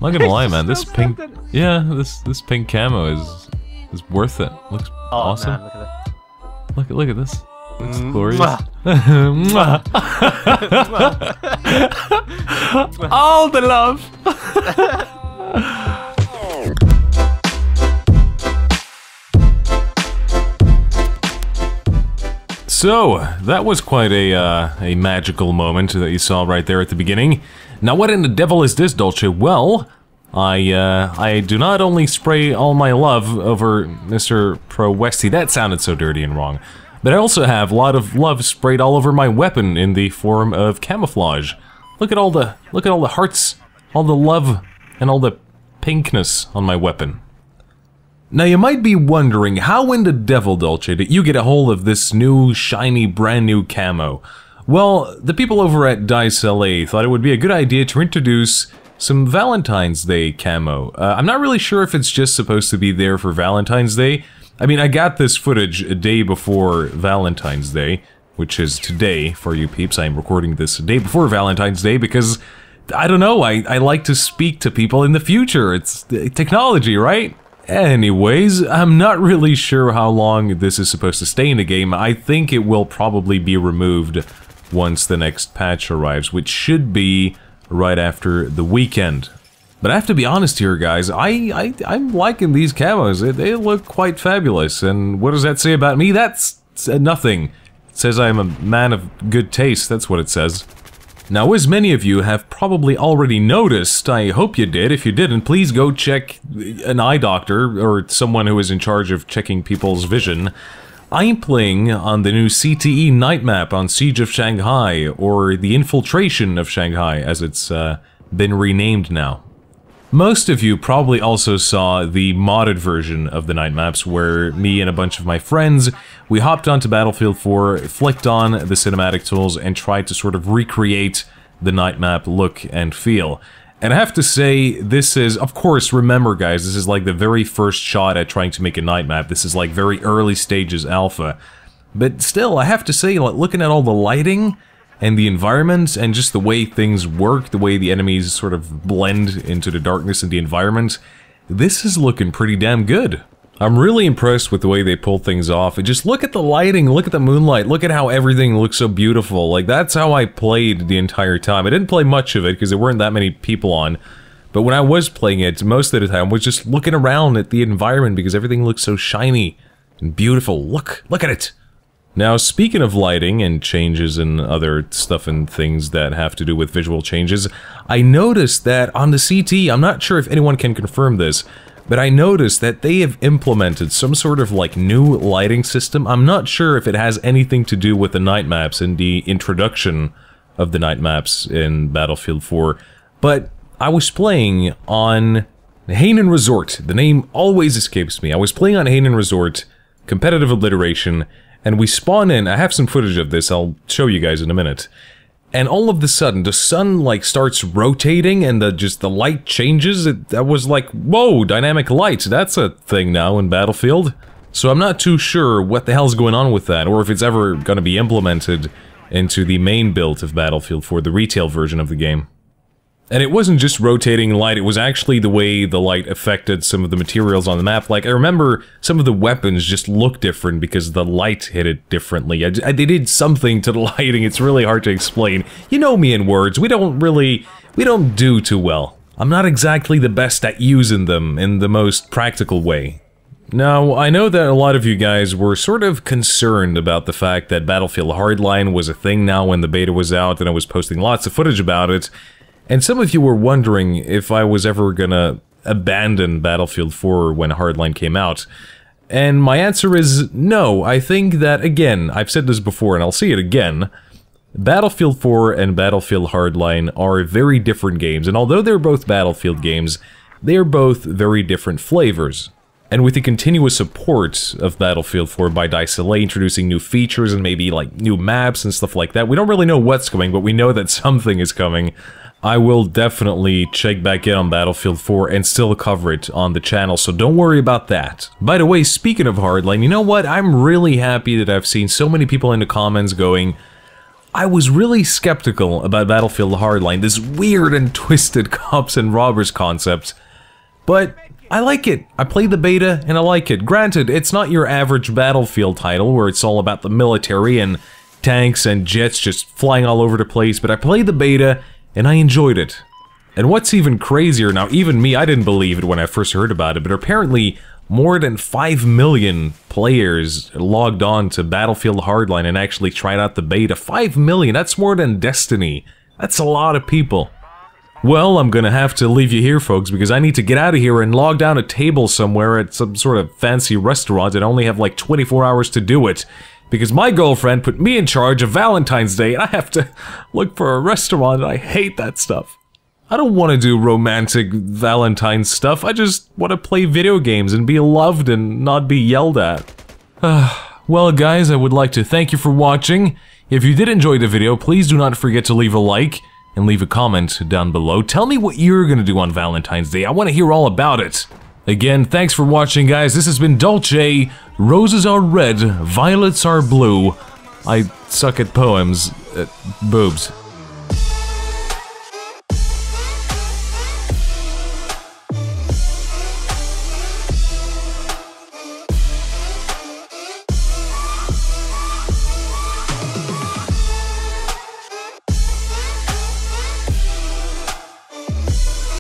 I'm not gonna lie, man. This pink, yeah, this pink camo is worth it. Looks awesome. Man, look at that. Look at this. It's glorious. All the love. So that was quite a magical moment that you saw right there at the beginning. Now, what in the devil is this, Dolce? Well, I do not only spray all my love over Mr. Pro Westy. That sounded so dirty and wrong. But I also have a lot of love sprayed all over my weapon in the form of camouflage. Look at all the hearts, all the love, and all the pinkness on my weapon. Now you might be wondering, how in the devil, Dolce, did you get a hold of this new, shiny, brand new camo? Well, the people over at Dice LA thought it would be a good idea to introduce some Valentine's Day camo. I'm not really sure if it's just supposed to be there for Valentine's Day. I mean, I got this footage a day before Valentine's Day, which is today for you peeps. I'm recording this a day before Valentine's Day because, I don't know, I like to speak to people in the future. It's technology, right? Anyways, I'm not really sure how long this is supposed to stay in the game. I think it will probably be removed once the next patch arrives, which should be right after the weekend. But I have to be honest here, guys, I'm liking these camos. They look quite fabulous, and what does that say about me? That's nothing. It says I'm a man of good taste, that's what it says. Now, as many of you have probably already noticed, I hope you did. If you didn't, please go check an eye doctor, or someone who is in charge of checking people's vision. I'm playing on the new CTE night map on Siege of Shanghai, or the Infiltration of Shanghai, as it's been renamed now. Most of you probably also saw the modded version of the night maps, where me and a bunch of my friends, we hopped onto Battlefield 4, flicked on the cinematic tools, and tried to sort of recreate the night map look and feel. And I have to say, this is, of course, remember guys, this is like the very first shot at trying to make a night map. This is like very early stages alpha. But still, I have to say, like, looking at all the lighting and the environment and just the way things work, the way the enemies sort of blend into the darkness of the environment, this is looking pretty damn good. I'm really impressed with the way they pull things off. And just look at the lighting, look at the moonlight, look at how everything looks so beautiful. Like, that's how I played the entire time. I didn't play much of it because there weren't that many people on. But when I was playing it, most of the time I was just looking around at the environment because everything looks so shiny and beautiful. Look at it! Now, speaking of lighting and changes and other stuff and things that have to do with visual changes, I noticed that on the CT, I'm not sure if anyone can confirm this, but I noticed that they have implemented some sort of like new lighting system. I'm not sure if it has anything to do with the night maps and the introduction of the night maps in Battlefield 4, but I was playing on Hainan Resort. The name always escapes me. I was playing on Hainan Resort, competitive obliteration, and we spawn in. I have some footage of this, I'll show you guys in a minute. And all of a sudden, the sun, like, starts rotating and the light changes. That was like, whoa, dynamic light. That's a thing now in Battlefield. So I'm not too sure what the hell's going on with that, or if it's ever gonna be implemented into the main build of Battlefield for the retail version of the game. And it wasn't just rotating light, it was actually the way the light affected some of the materials on the map. Like, I remember some of the weapons just look different because the light hit it differently. They did something to the lighting, it's really hard to explain. You know me in words, we don't do too well. I'm not exactly the best at using them in the most practical way. Now, I know that a lot of you guys were sort of concerned about the fact that Battlefield Hardline was a thing now when the beta was out, and I was posting lots of footage about it. And some of you were wondering if I was ever gonna abandon Battlefield 4 when Hardline came out. And my answer is no. I think that, again, I've said this before and I'll say it again, Battlefield 4 and Battlefield Hardline are very different games, and although they're both Battlefield games, they are both very different flavors. And with the continuous support of Battlefield 4 by Dice LA introducing new features and maybe like new maps and stuff like that, we don't really know what's coming, but we know that something is coming. I will definitely check back in on Battlefield 4 and still cover it on the channel, so don't worry about that. By the way, speaking of Hardline, you know what? I'm really happy that I've seen so many people in the comments going, I was really skeptical about Battlefield Hardline, this weird and twisted cops and robbers concept. But I like it. I played the beta and I like it. Granted, it's not your average Battlefield title where it's all about the military and tanks and jets just flying all over the place, but I played the beta and I enjoyed it. And what's even crazier now, even me, I didn't believe it when I first heard about it, but apparently more than 5 million players logged on to Battlefield Hardline and actually tried out the beta. 5 million, that's more than Destiny. That's a lot of people. Well, I'm gonna have to leave you here, folks, because I need to get out of here and log down a table somewhere at some sort of fancy restaurant and I only have like 24 hours to do it. Because my girlfriend put me in charge of Valentine's Day and I have to look for a restaurant and I hate that stuff. I don't want to do romantic Valentine stuff, I just want to play video games and be loved and not be yelled at. Well guys, I would like to thank you for watching. If you did enjoy the video, please do not forget to leave a like and leave a comment down below. Tell me what you're gonna do on Valentine's Day, I want to hear all about it. Again, thanks for watching guys, this has been Dolce. Roses are red, violets are blue. I suck at poems. Boobs.